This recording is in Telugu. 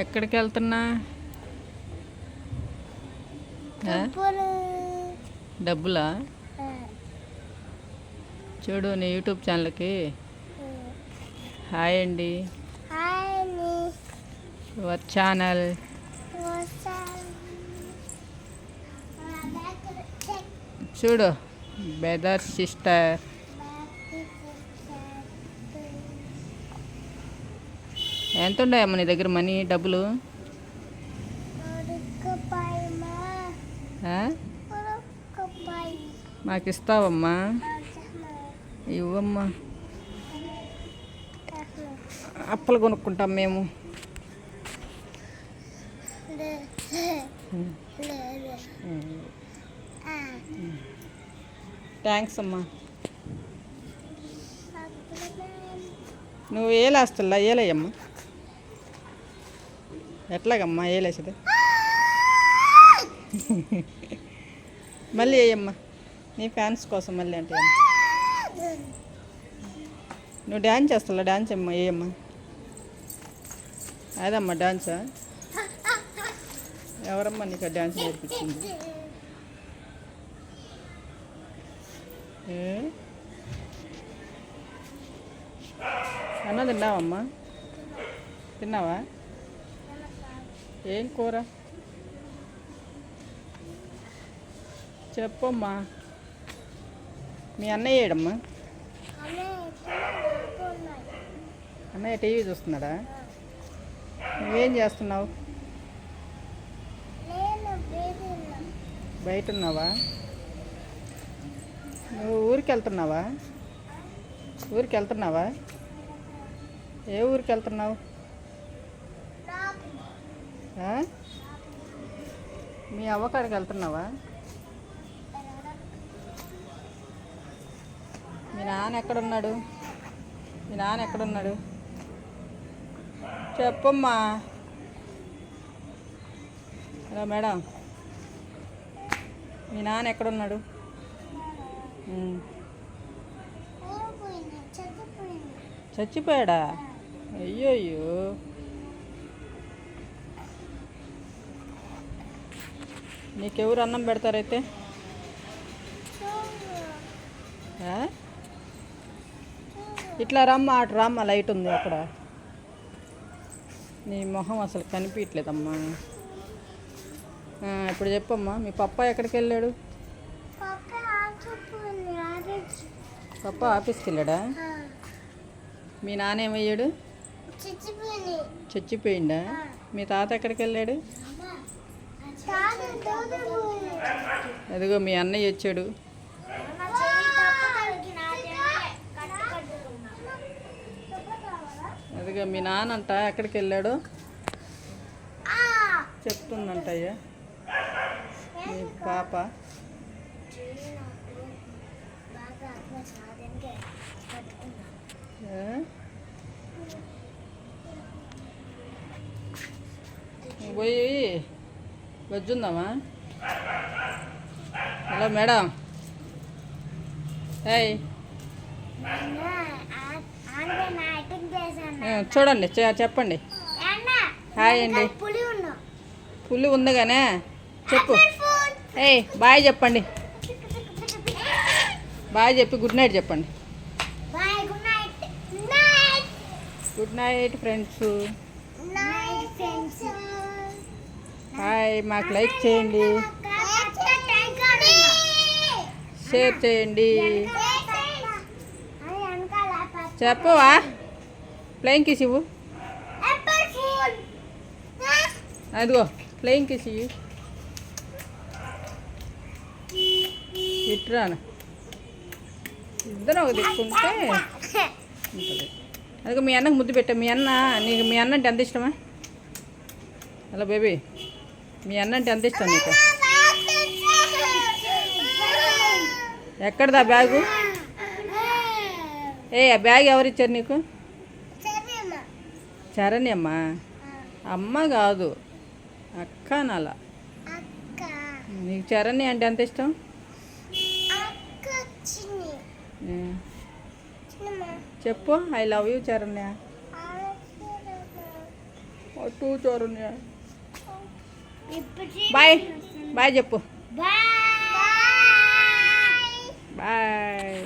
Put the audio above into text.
ఎక్కడికి వెళ్తున్నా? డబ్బులా? చూడు నీ యూట్యూబ్ ఛానల్కి హాయ్ అండి. యువర్ ఛానల్ చూడు, బ్రదర్ సిస్టర్. ఎంత ఉన్నాయమ్మా నీ దగ్గర మనీ డబ్బులు? మాకు ఇస్తావమ్మా? ఇవ్వమ్మా, అప్పలు కొనుక్కుంటాం మేము. థ్యాంక్స్ అమ్మా. నువ్వు ఏలేస్తుల్లా? ఏలేయమ్మా. ఎట్లాగమ్మా ఏలేసేది? మళ్ళీ వేయమ్మా, నీ ఫ్యాన్స్ కోసం మళ్ళీ అంటే. నువ్వు డ్యాన్స్ చేస్తా? డ్యాన్స్ అమ్మా, వేయమ్మా. అదమ్మా డ్యాన్సా? ఎవరమ్మా నీకు డ్యాన్స్ నేర్పించింది? అన్నం తిన్నావమ్మా? తిన్నావా? ఏం కూర చెప్పమ్మా. మీ అన్నయ్య ఏడమ్మా? అన్నయ్య టీవీ చూస్తున్నాడా? నువ్వేం చేస్తున్నావు? బయట ఉన్నావా? నువ్వు ఊరికి వెళ్తున్నావా? ఊరికి వెళ్తున్నావా? ఏ ఊరికి వెళ్తున్నావు? మీ అవ్వకాడికి వెళ్తున్నావా? మీ నాన్న ఎక్కడున్నాడు? మీ నాన్న ఎక్కడున్నాడు చెప్పమ్మా. హలో మేడం, మీ నాన్న ఎక్కడున్నాడు? చచ్చిపోయాడా? అయ్యో. నీకెవరు అన్నం పెడతారైతే? ఇట్లా రమ్మా, అటు రమ్మా, లైట్ ఉంది అక్కడ. నీ మొహం అసలు కనిపించట్లేదమ్మా. ఇప్పుడు చెప్పమ్మా, మీ పప్పా ఎక్కడికి వెళ్ళాడు? పప్ప ఆఫీస్కి వెళ్ళాడా? మీ నాన్న ఏమయ్యాడు? చచ్చిపోయిందా? మీ తాత ఎక్కడికి వెళ్ళాడు? అదిగో మీ అన్నయ్య వచ్చాడు. అదిగో మీ నాన్నంట ఎక్కడికి వెళ్ళాడు చెప్తుందంటయ్యా మీ పాప. పోయి వచ్చుందామా? హలో మేడం, ఏయ్ చూడండి, చెప్పండి. హాయ్ అండి. పులి ఉందిగానే చెప్పు. ఏయ్ బాయ్ చెప్పండి. బాయ్ చెప్పి గుడ్ నైట్ చెప్పండి. Good night friends. హాయ్, మాకు లైక్ చేయండి, షేర్ చేయండి. చెప్పవా? ఫ్లయింగ్ కిస్ ఇవ్వు. అదిగో ఫ్లయింగ్ కిస్ ఇవ్వు. ఇట్రాను ఇద్దరు ఒక దిక్కుంటే ఉంటుంది. అదిగో మీ అన్నకు ముద్దు పెట్టా. మీ అన్న అంటే ఎంత ఇష్టమా? హలో బేబీ, మీ అన్న అంటే ఎంత ఇష్టం నీకు? ఎక్కడదా బ్యాగు? ఆ బ్యాగ్ ఎవరిచ్చారు నీకు? చరణ్యమ్మ. అమ్మ కాదు, అక్క నాల. నీకు చరణ్య అంటే ఎంత ఇష్టం? చెప్పు. I love you Charanya. అటు చోరున్యా బాయ్ బాయ్ చెప్పు బాయ్ బాయ్